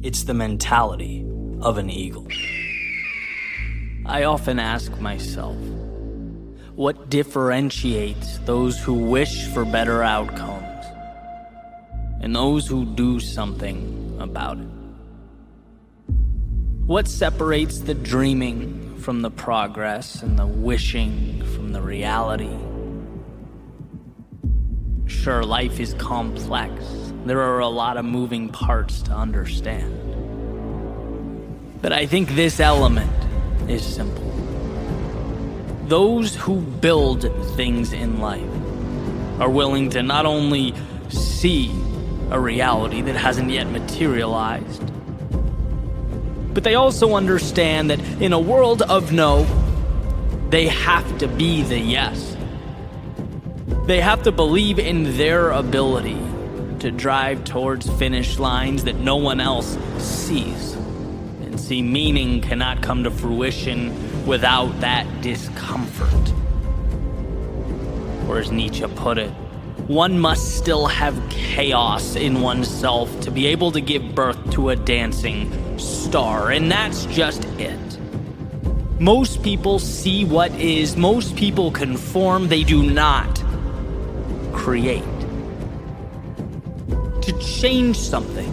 It's the mentality of an eagle. I often ask myself, what differentiates those who wish for better outcomes and those who do something about it? What separates the dreaming from the progress and the wishing from the reality? Sure, life is complex. There are a lot of moving parts to understand. But I think this element is simple. Those who build things in life are willing to not only see a reality that hasn't yet materialized, but they also understand that in a world of no, they have to be the yes. They have to believe in their ability to drive towards finish lines that no one else sees. And see, meaning cannot come to fruition without that discomfort. Or as Nietzsche put it, one must still have chaos in oneself to be able to give birth to a dancing star. And that's just it. Most people see what is, most people conform, they do not create. To change something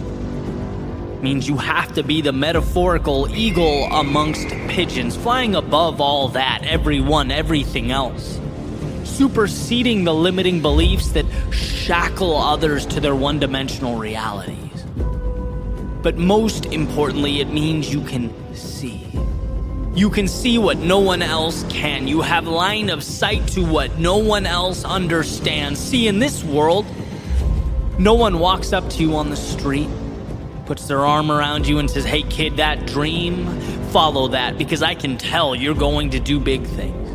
means you have to be the metaphorical eagle amongst pigeons, flying above all that, everyone, everything else, superseding the limiting beliefs that shackle others to their one-dimensional realities. But most importantly, it means you can see. You can see what no one else can. You have line of sight to what no one else understands. See, in this world, no one walks up to you on the street, puts their arm around you and says, "Hey kid, that dream, follow that, because I can tell you're going to do big things."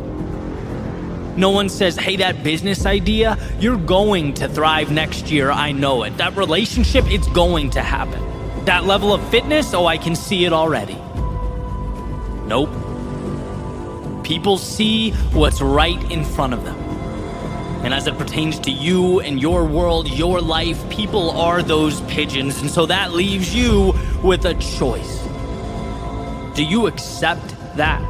No one says, "Hey, that business idea, you're going to thrive next year, I know it. That relationship, it's going to happen. That level of fitness, oh, I can see it already." Nope. People see what's right in front of them. And as it pertains to you and your world, your life, people are those pigeons. And so that leaves you with a choice. Do you accept that?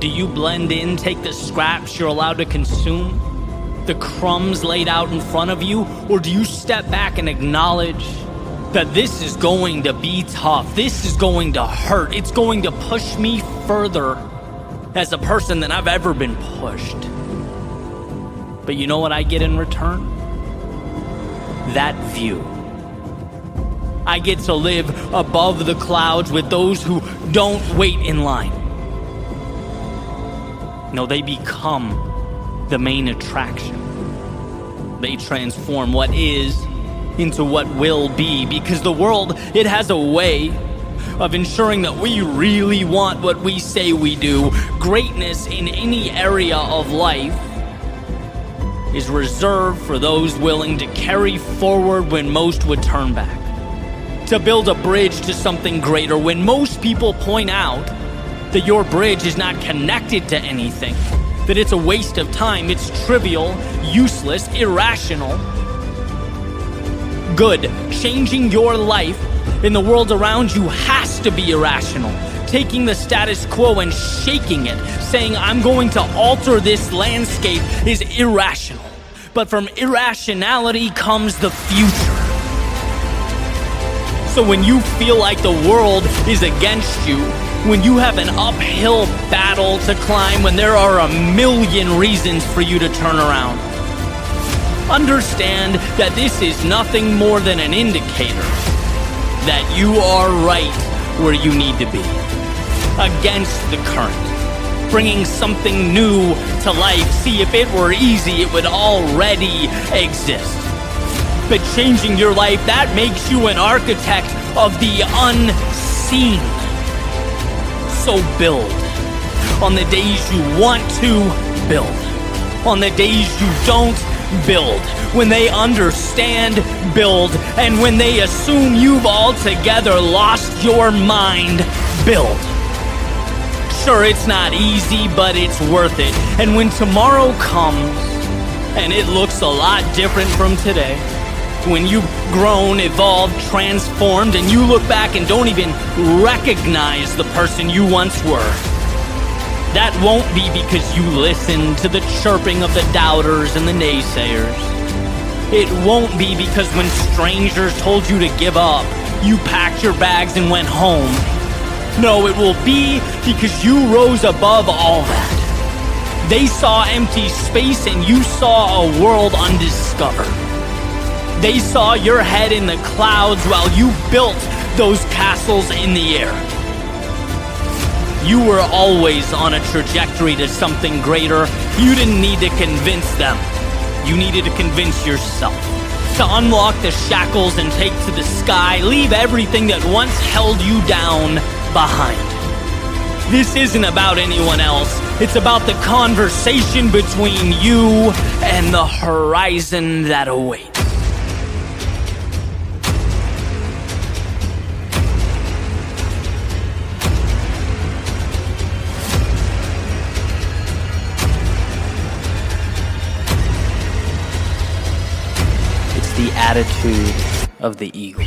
Do you blend in, take the scraps you're allowed to consume, the crumbs laid out in front of you? Or do you step back and acknowledge that this is going to be tough, this is going to hurt, it's going to push me further as a person than I've ever been pushed? But you know what I get in return? That view. I get to live above the clouds with those who don't wait in line. No, they become the main attraction. They transform what is into what will be, because the world, it has a way of ensuring that we really want what we say we do. Greatness in any area of life is reserved for those willing to carry forward when most would turn back, to build a bridge to something greater when most people point out that your bridge is not connected to anything, that it's a waste of time, it's trivial, useless, irrational. Good. Changing your life in the world around you has to be irrational. Taking the status quo and shaking it, saying, "I'm going to alter this landscape," is irrational. But from irrationality comes the future. So when you feel like the world is against you, when you have an uphill battle to climb, when there are a million reasons for you to turn around, understand that this is nothing more than an indicator that you are right where you need to be. Against the current, bringing something new to life. See, if it were easy, it would already exist. But changing your life, that makes you an architect of the unseen. So build on the days you want to build, on the days you don't build. When they understand, build. And when they assume you've altogether lost your mind, build. Sure, it's not easy, but it's worth it. And when tomorrow comes, and it looks a lot different from today, When you've grown, evolved, transformed, and you look back and don't even recognize the person you once were, that won't be because you listened to the chirping of the doubters and the naysayers. It won't be because when strangers told you to give up, you packed your bags and went home. No, it will be because you rose above all that. They saw empty space and you saw a world undiscovered. They saw your head in the clouds while you built those castles in the air. You were always on a trajectory to something greater. You didn't need to convince them. You needed to convince yourself. To unlock the shackles and take to the sky, leave everything that once held you down behind. This isn't about anyone else. It's about the conversation between you and the horizon that awaits. The attitude of the eagle.